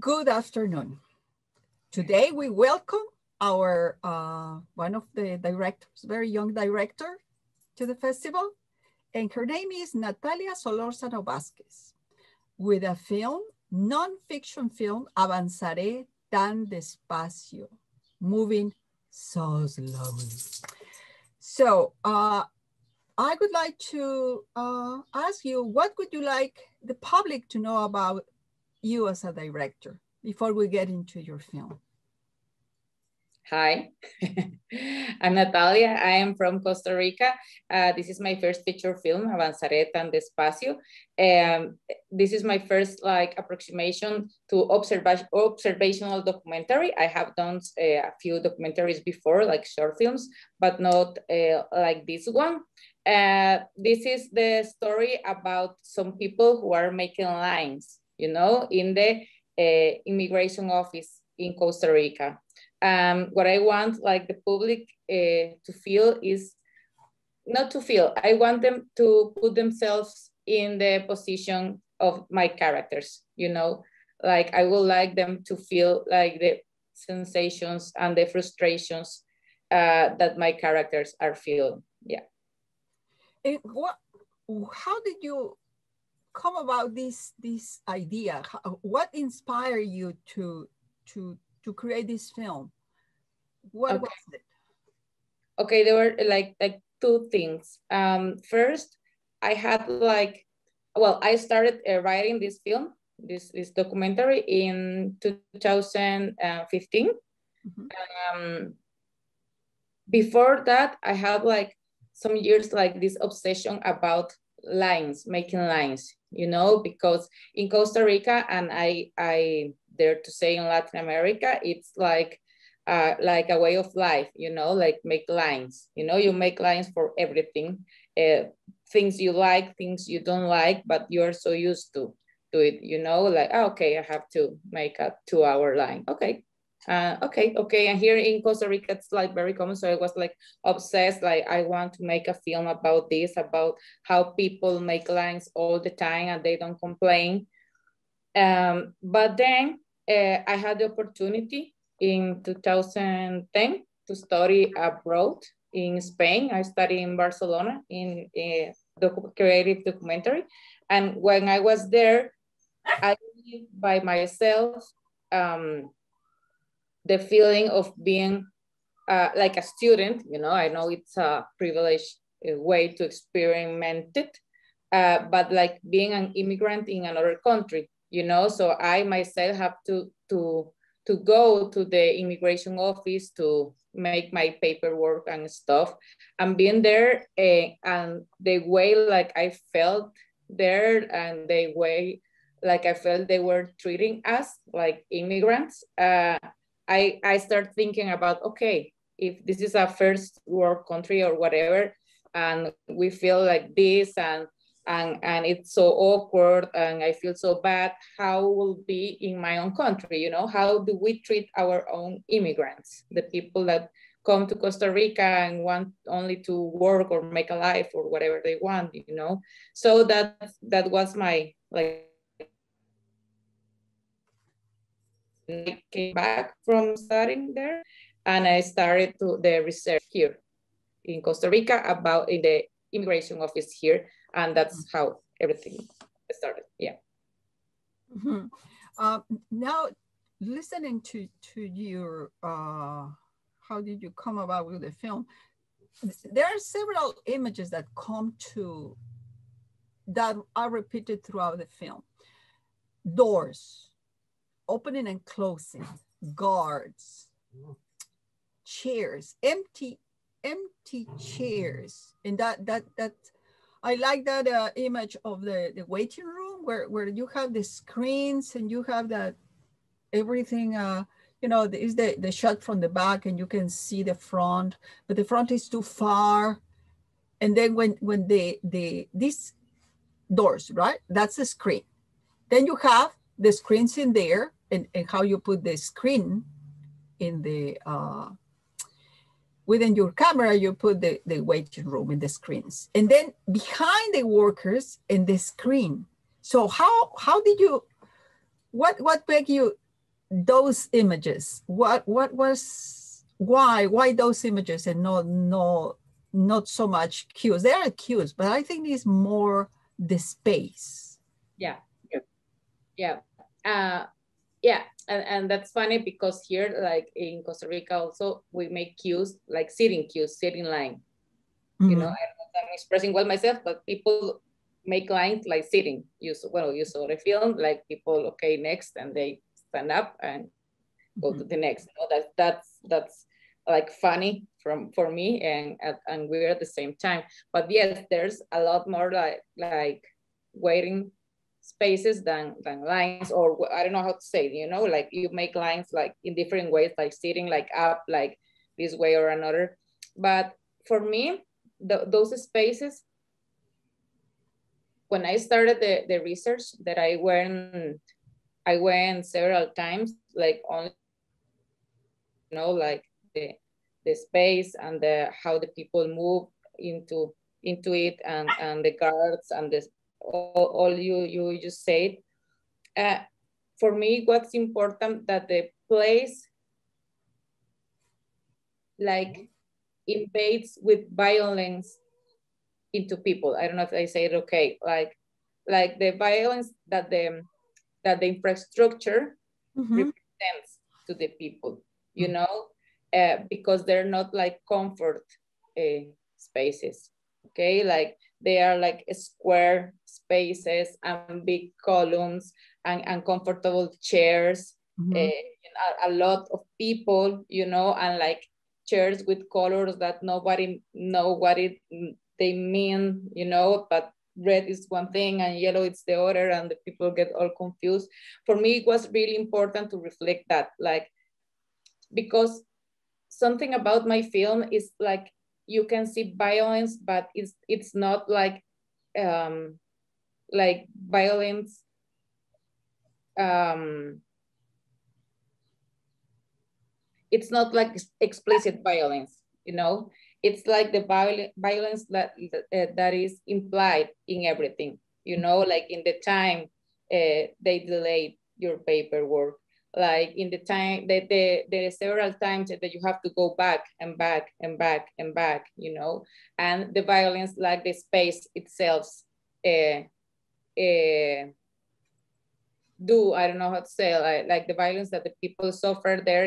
Good afternoon. Today we welcome our one of the directors, very young director to the festival, and her name is Natalia Solórzano Vásquez, with a film, non-fiction film, Avanzaré tan despacio, moving so slowly. So I would like to ask you, what would you like the public to know about you as a director before we get into your film? Hi, I'm Natalia. I am from Costa Rica. This is my first feature film, Avanzaré tan despacio. This is my first approximation to observational documentary. I have done a few documentaries before, like short films, but not like this one. This is the story about some people who are making lines, you know, in the immigration office in Costa Rica. What I want the public to feel is not to feel, I want them to put themselves in the position of my characters, you know, like I would like them to feel like the sensations and the frustrations that my characters are feeling. Yeah. And how did you come about this idea? What inspired you to create this film? What was it? Okay, there were like two things. First, I had I started writing this film, this documentary in 2015. Mm-hmm. Before that, I had some years this obsession about lines, making lines, you know, because in Costa Rica, and I dare to say in Latin America, it's like a way of life, you know, like make lines, you know, you make lines for everything, things you like, things you don't like, but you're so used to it, you know, like, oh, okay, I have to make a 2-hour line. Okay. Okay. And here in Costa Rica, it's very common. So I was obsessed, I want to make a film about this, about how people make lines all the time and they don't complain. But then I had the opportunity in 2010 to study abroad in Spain. I studied in Barcelona in creative documentary. And when I was there, I lived by myself the feeling of being like a student, you know, I know it's a privileged way to experiment it, but like being an immigrant in another country, you know, so I myself have to go to the immigration office to make my paperwork and stuff, and being there and the way I felt there and the way I felt they were treating us like immigrants, I start thinking about, okay, if this is a first world country or whatever, and we feel like this and it's so awkward and I feel so bad, how will be in my own country, you know? How do we treat our own immigrants, the people that come to Costa Rica and want only to work or make a life or whatever they want, you know? So that was my, I came back from studying there and I started the research here in Costa Rica about in the immigration office here. And that's how everything started. Yeah. Mm-hmm. Now, listening to your, how did you come about with the film? There are several images that that are repeated throughout the film. Doors, opening and closing, guards, chairs, empty chairs. And that I like that image of the waiting room where you have the screens and you have that everything, you know, is the shot from the back and you can see the front, but the front is too far. And then when these doors, right? That's the screen. Then you have the screens in there and how you put the screen in the, within your camera, you put the waiting room in the screens. And then behind the workers in the screen. So how did you, what made you those images? What was, why those images and not so much cues? There are cues, but I think it's more the space. Yeah, yeah. Yeah, and that's funny because here, like in Costa Rica also, we make cues, like sitting line. You know, I don't know if I'm expressing well myself, but people make lines like sitting. You saw the film, like people, okay, next, and they stand up and go to the next. You know, that's like funny for me and we're at the same time. But yes, there's a lot more like waiting spaces than lines, or I don't know how to say it, you know, like you make lines like in different ways, like sitting, like up, like this way or another. But for me, those spaces, when I started the research that I went several times, like only, you know, like the space and how the people move into it, and the guards and all you just said. For me, what's important that the place like invades with violence into people. I don't know if I say it okay. Like the violence that the infrastructure represents to the people, you know, because they're not like comfort spaces. Okay, like they are like square spaces and big columns and comfortable chairs, a lot of people, you know, and like chairs with colors that nobody know what they mean, you know, but red is one thing and yellow is the other, and the people get all confused. For me, it was really important to reflect that, like, because something about my film is like you can see violence, but it's not like violence it's not like explicit violence, you know. It's like the violence that is implied in everything, you know, like in the time they delayed your paperwork, like in the time that there are several times that you have to go back and back and back and back, you know, and the violence, like the space itself I don't know how to say, like the violence that the people suffer there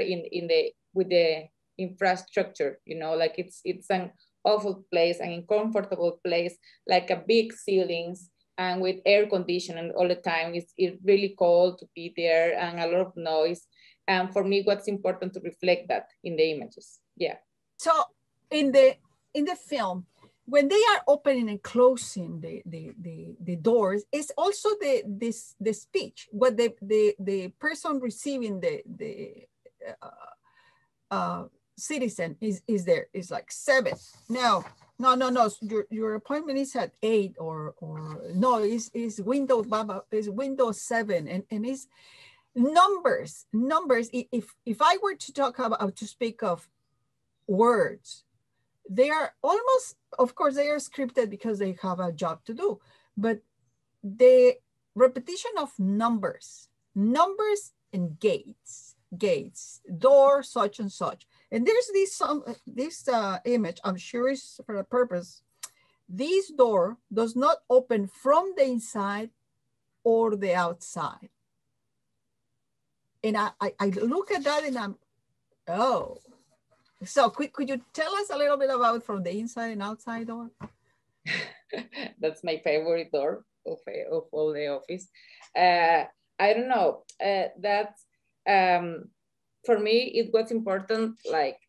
with the infrastructure, you know, like it's an awful place, an uncomfortable place, like a big ceilings and with air conditioning all the time. It's really cold to be there and a lot of noise. And for me, what's important to reflect that in the images. Yeah. So in the film, when they are opening and closing the doors, it's also the speech, what the person receiving the citizen is there. It's like 7. No. Your appointment is at 8 or no, is Windows 7 and it's numbers. If I were to talk about, to speak of words, they are almost, of course, they are scripted because they have a job to do, but the repetition of numbers and gates, door, such and such. And there's this image, I'm sure is for a purpose. This door does not open from the inside or the outside. And I look at that and I'm, oh. So could you tell us a little bit about from the inside and outside door? That's my favorite door of all the office. I don't know. That's for me. It was important, like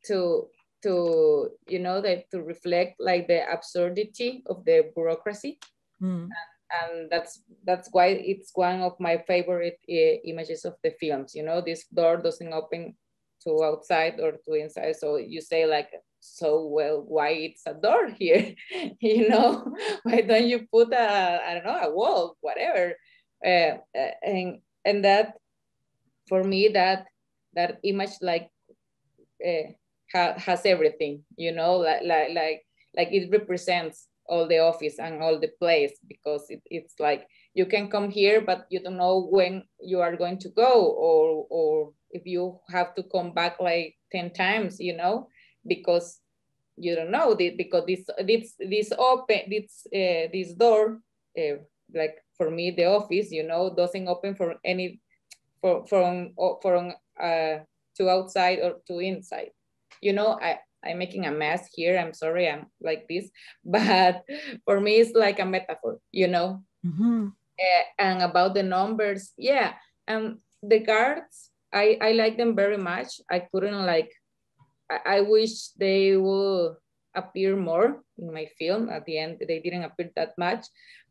to you know, that to reflect like the absurdity of the bureaucracy, and that's why it's one of my favorite images of the films. You know, this door doesn't open to outside or to inside. So you say like, so well, why it's a door here? You know, why don't you put I don't know, a wall, whatever. And that, for me, that image like has everything, you know, like it represents all the office and all the place, because it's like you can come here, but you don't know when you are going to go, or if you have to come back like 10 times, you know, because you don't know, because this door, like for me, the office, you know, doesn't open for any, from to outside or to inside. You know, I'm making a mess here. I'm sorry, I'm like this, but for me, it's like a metaphor, you know. Mm-hmm. And about the numbers, yeah. The guards, I like them very much. I couldn't like, I wish they will appear more in my film. At the end, they didn't appear that much,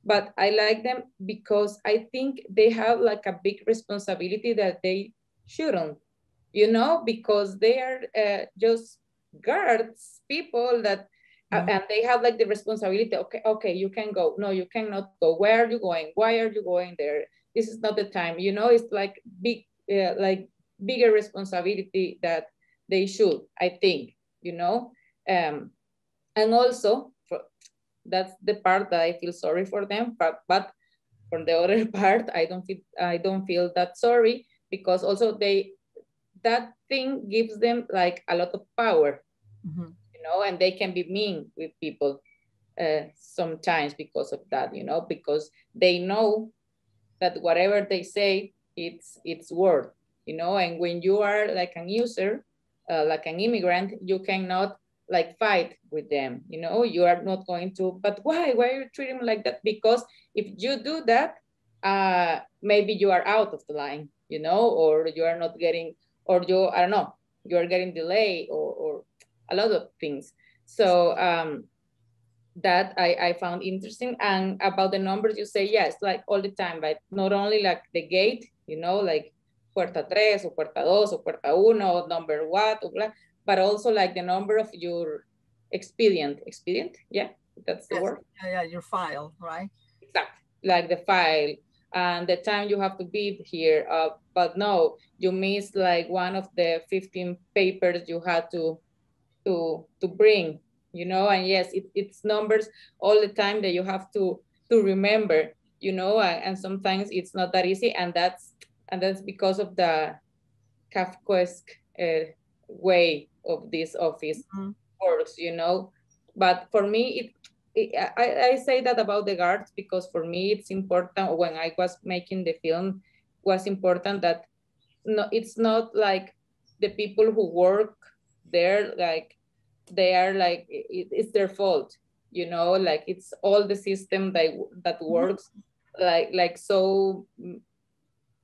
but I like them because I think they have like a big responsibility that they shouldn't, you know, because they are just guards, people that, and they have like the responsibility, okay, you can go. No, you cannot go. Where are you going? Why are you going there? This is not the time, you know. It's like like bigger responsibility that they should, I think, you know. And also, that's the part that I feel sorry for them, but for the other part, I don't feel that sorry, because also that thing gives them like a lot of power, you know, and they can be mean with people sometimes because of that, you know, because they know that whatever they say, it's worth, you know. And when you are like an user, like an immigrant, you cannot like fight with them, you know. You are not going to, but why are you treating them like that? Because if you do that, maybe you are out of the line, you know, or you are not getting, or you, I don't know, you are getting delayed, or a lot of things. So that I found interesting. And about the numbers, you say yes, like all the time, but not only like the gate, you know, like puerta 3 or puerta 2 or puerta 1 or number what, or blah, but also like the number of your expedient, yeah, that's the word. Yeah, your file, right? Exactly, like the file and the time you have to be here. But no, you missed like one of the 15 papers you had to bring, you know. And yes, it's numbers all the time that you have to remember, you know. And sometimes it's not that easy, and that's because of the Kafkaesque way of this office works, you know. But for me, I say that about the guards because for me it's important. When I was making the film, was important that no, it's not like the people who work there, like they are like it's their fault, you know. Like it's all the system that works like so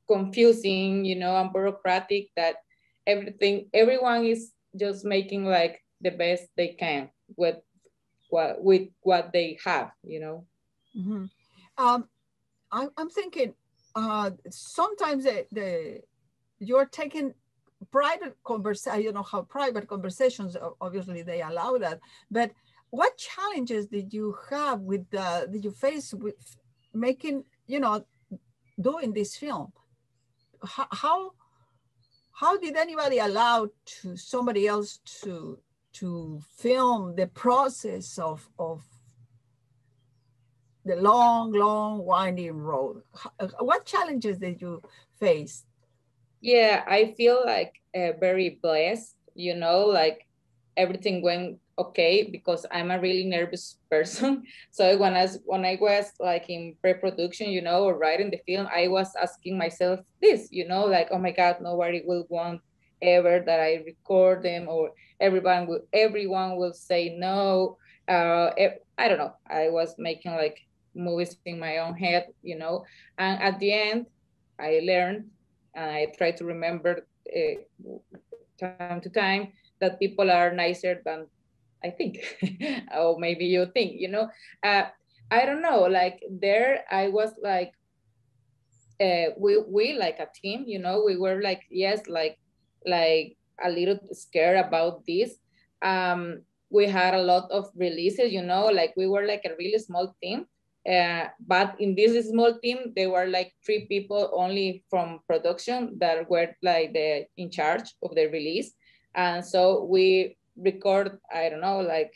confusing, you know, and bureaucratic, that everyone is just making like the best they can with what they have, you know. I'm thinking sometimes you're taking private conversation. You know how private conversations, obviously they allow that, but what challenges did you have with did you face with making, you know, doing this film? How did anybody allow to somebody else to film the process of the long winding road? What challenges did you face? Yeah, I feel like very blessed, you know, like everything went okay because I'm a really nervous person. So when I was like in pre-production, you know, or writing the film, I was asking myself this, you know, like, oh my God, nobody will want ever that I record them, or everyone will say no. I don't know. I was making like movies in my own head, you know, and at the end, I learned, and I try to remember time to time, that people are nicer than I think, or maybe you think, you know. I don't know, like there I was like, we like a team, you know, we were like, yes, like a little scared about this. We had a lot of releases, you know, like we were like a really small team. But in this small team, there were like 3 people only from production that were like in charge of the release. And so we record, I don't know, like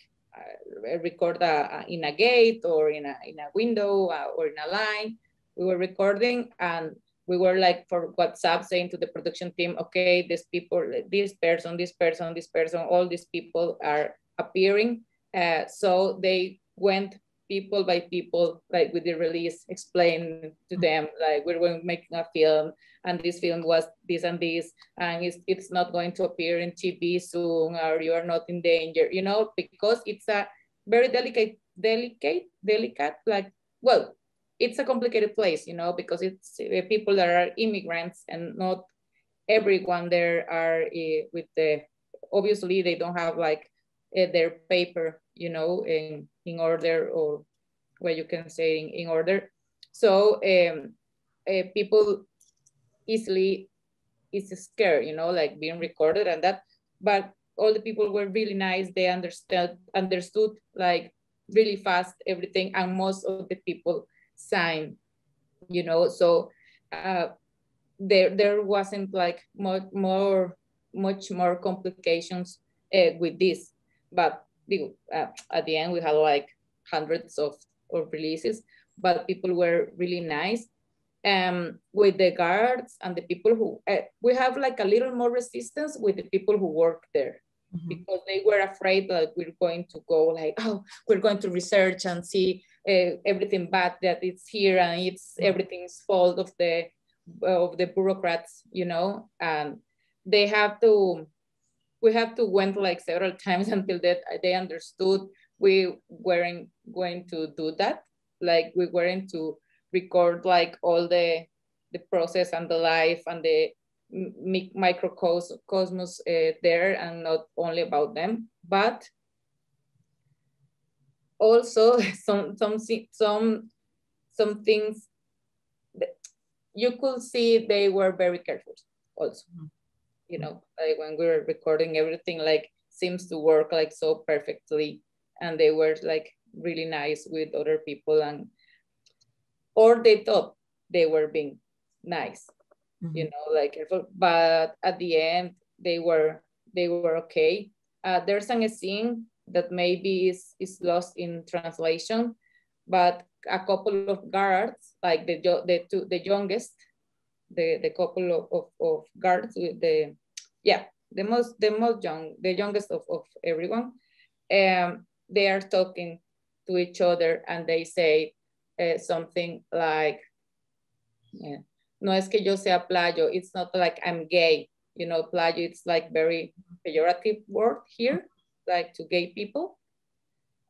record in a gate or in a window or in a line. recording, and we were like for WhatsApp saying to the production team, okay, these people, this person, all these people are appearing. So they went people by people, like with the release, explain to them, like we're making a film, and this film was this and this, and it's not going to appear in TV soon, or you are not in danger, you know, because it's a very delicate, like, well, it's a complicated place, you know, because it's people that are immigrants, and not everyone there are with the, obviously they don't have like their paper, you know, in order, or what you can say in order. So people easily is scared, you know, like being recorded and that, but all the people were really nice. They understood like really fast everything, and most of the people signed, you know. So there wasn't like much more complications with this, but at the end we had like hundreds of releases, but people were really nice. With the guards and the people who, we have like a little more resistance with the people who work there, because they were afraid that we're going to go like, oh, we're going to research and see everything bad that it's here, and it's everything's fault of the bureaucrats, you know. And we have to went like several times until they understood we weren't going to do that. Like we weren't to record like all the process and the life and the microcosmos there, and not only about them, but also some things that you could see they were very careful also, you know, like when we were recording, everything like seems to work like so perfectly, and they were like really nice with other people, and or they thought they were being nice, you know, like careful, but at the end they were okay. There's a scene that maybe is lost in translation, but a couple of guards, like the youngest, the couple of guards with the youngest of everyone, they are talking to each other, and they say something like, no es que yo sea playo, it's not like I'm gay, you know. Playo, it's like very pejorative word here, like to gay people.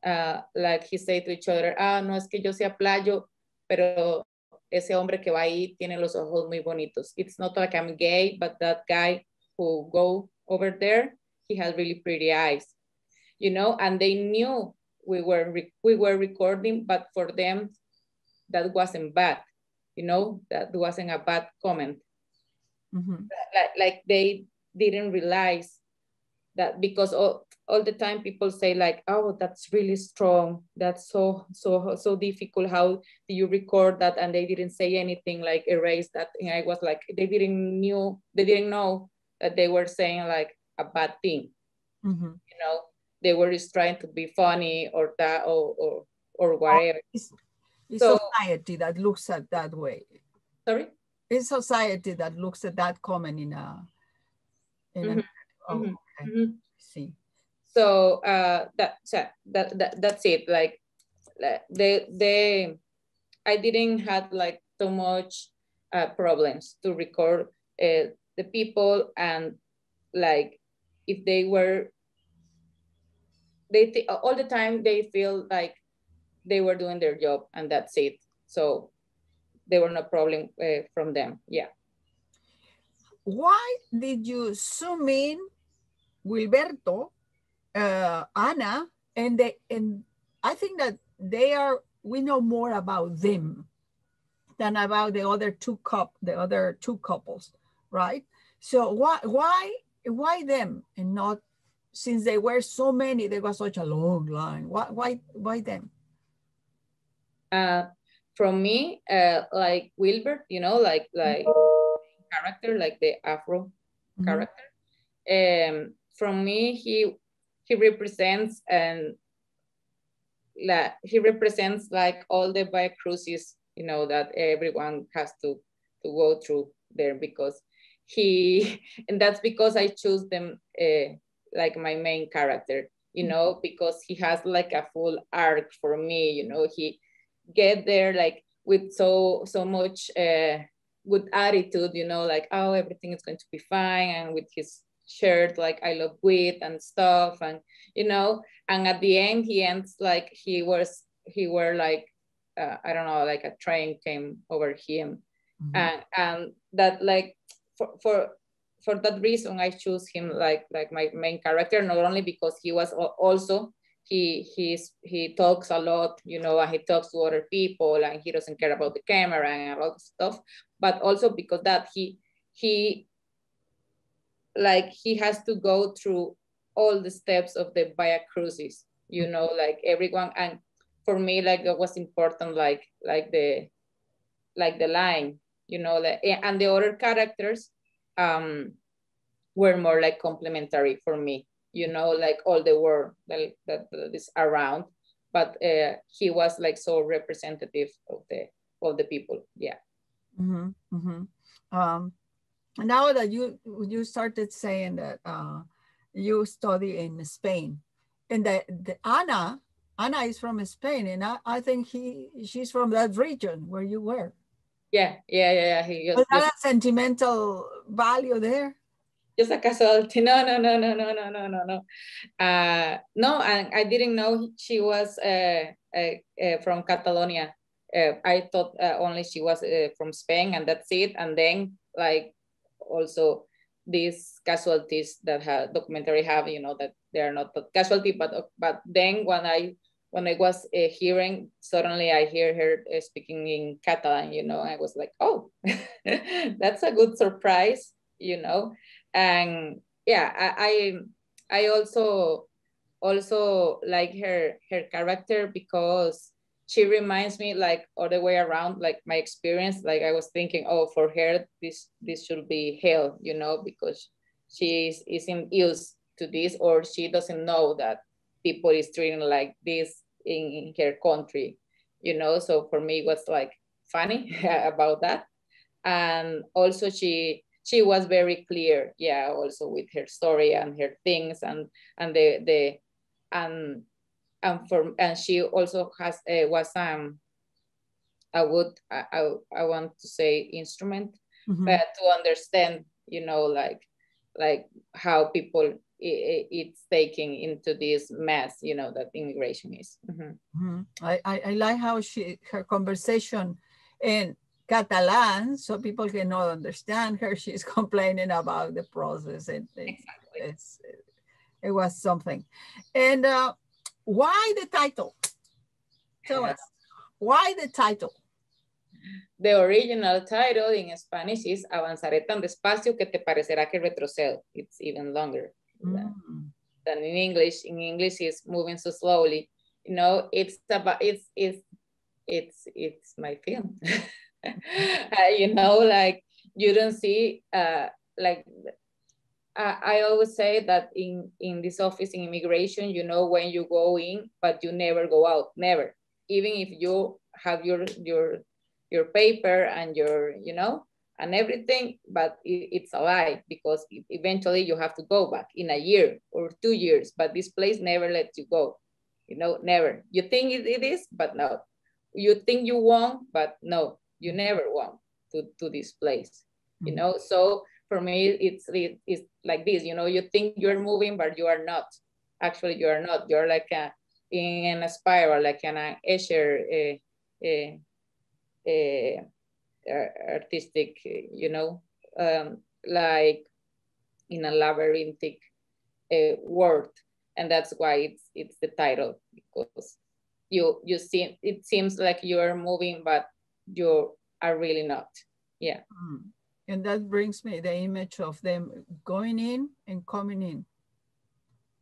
Like he say to each other, no es que yo sea playo, pero ese hombre que va ahí tiene los ojos muy bonitos. It's not like I'm gay, but that guy who go over there, he has really pretty eyes, you know. And they knew we were recording, but for them that wasn't bad, you know, that wasn't a bad comment. Like they didn't realize that, because all the time people say like, oh, that's really strong, that's so difficult, how do you record that? And they didn't say anything, like erase that. And I was like, they didn't know that they were saying like a bad thing, you know. They were just trying to be funny or that, or whatever. It's society that looks at that way. Sorry? It's society that looks at that comment in a see. So that's it. Like I didn't have like so much problems to record the people, and like if they were, all the time they feel like they were doing their job, and that's it. So there were no problem from them. Yeah. Why did you zoom in Wilberto, Ana, and I think that we know more about them than about the other two couples, right? So why them, and not, since they were so many, there was such a long line. Why them? From me, like Wilbert, you know, like character, like the Afro character. From me, he represents, and he represents like all the Via Crucis you know, that everyone has to go through there, because he, and that's because I choose them like my main character, you know, because he has like a full arc for me, you know, he get there like with so much good attitude, you know, like, oh, everything is going to be fine, and with his shirt like I love wit and stuff, and you know, and at the end he ends like he were like I don't know, like a train came over him. And that like for that reason I choose him like my main character, not only because he was also he talks a lot, you know, and he talks to other people, and he doesn't care about the camera and all stuff, but also because that he like he has to go through all the steps of the Via Crucis, you know, like everyone. And for me, like it was important, like the line, you know, like, and the other characters were more like complementary for me, you know, like all the world that is around, but he was like so representative of the people. Yeah. Now that you started saying that you study in Spain, and the Ana is from Spain, and I think she's from that region where you were. Yeah. Was that a sentimental value there? Just a casualty. No. No, and I didn't know she was from Catalonia. I thought only she was from Spain, and that's it. And then like also these casualties that documentary have, you know, that they are not casualty, but then when I was hearing, suddenly I hear her speaking in Catalan, you know, I was like, oh, that's a good surprise, you know. And yeah, I also like her character, because she reminds me like other way around, like my experience. Like I was thinking, oh, for her this should be hell, you know, because she isn't used to this, or she doesn't know that people is treating like this in her country, you know. So for me it was like funny about that. And also she was very clear, yeah, also with her story and her things, and she also has was a good I want to say instrument, but to understand, you know, like how people it's taking into this mess, you know, that immigration is. I like how her conversation in Catalan, so people cannot understand her. She's complaining about the process. It was something. And why the title? Tell us, why the title? The original title in Spanish is Avanzaré tan despacio que te parecerá que retrocedo. It's even longer than in English. In English, it's moving so slowly. You know, it's about it's my film. You know, like you don't see like I always say that in this office in immigration, you know, when you go in, but you never go out, never. Even if you have your paper and your, you know, and everything, but it's a lie, because eventually you have to go back in a year or 2 years, but this place never lets you go, you know, never. You think it is, but no. You think you won, but no, you never won to this place, you know. So for me, it's like this, you know, you think you're moving, but you are not. Actually, you are not. You're like in a spiral, like an Escher artistic, you know, like in a labyrinthic world, and that's why it's the title, because you see it seems like you are moving, but you are really not. Yeah. And that brings me the image of them going in and coming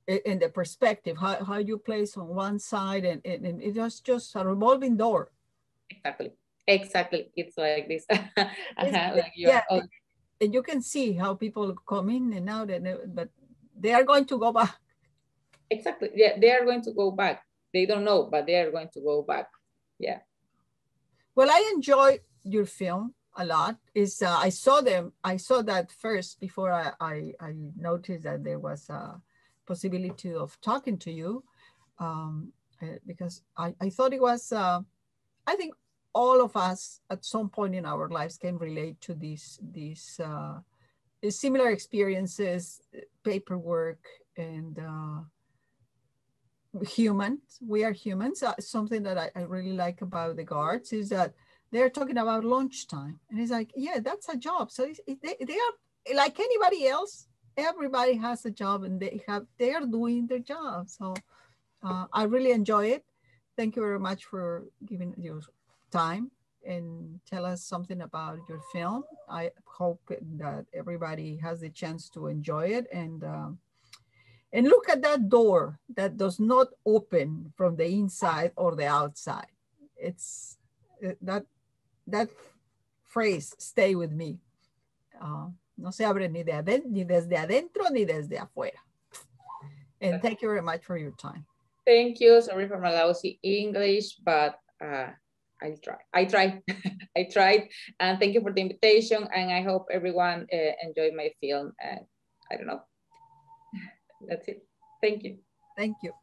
in the perspective, how you place on one side, and it was just a revolving door. Exactly. It's like this. Like yeah, and you can see how people come in and out, but they are going to go back. Exactly. Yeah, they are going to go back. They don't know, but they are going to go back. Yeah. Well, I enjoy your film a lot. Is I saw that first before I noticed that there was a possibility of talking to you, because I thought it was, I think all of us at some point in our lives can relate to these similar experiences, paperwork, and humans. We are humans. Something that I really like about the guards is that they're talking about lunchtime, and it's like, yeah, that's a job. So they are like anybody else. Everybody has a job, and they are doing their job. So I really enjoy it. Thank you very much for giving your time and tell us something about your film. I hope that everybody has the chance to enjoy it, and look at that door that does not open from the inside or the outside. It's that phrase stay with me. No se abre ni desde adentro ni desde afuera. And thank you very much for your time. Thank you. Sorry for my lousy English, but I tried. I tried. And thank you for the invitation. And I hope everyone enjoyed my film. I don't know. That's it. Thank you. Thank you.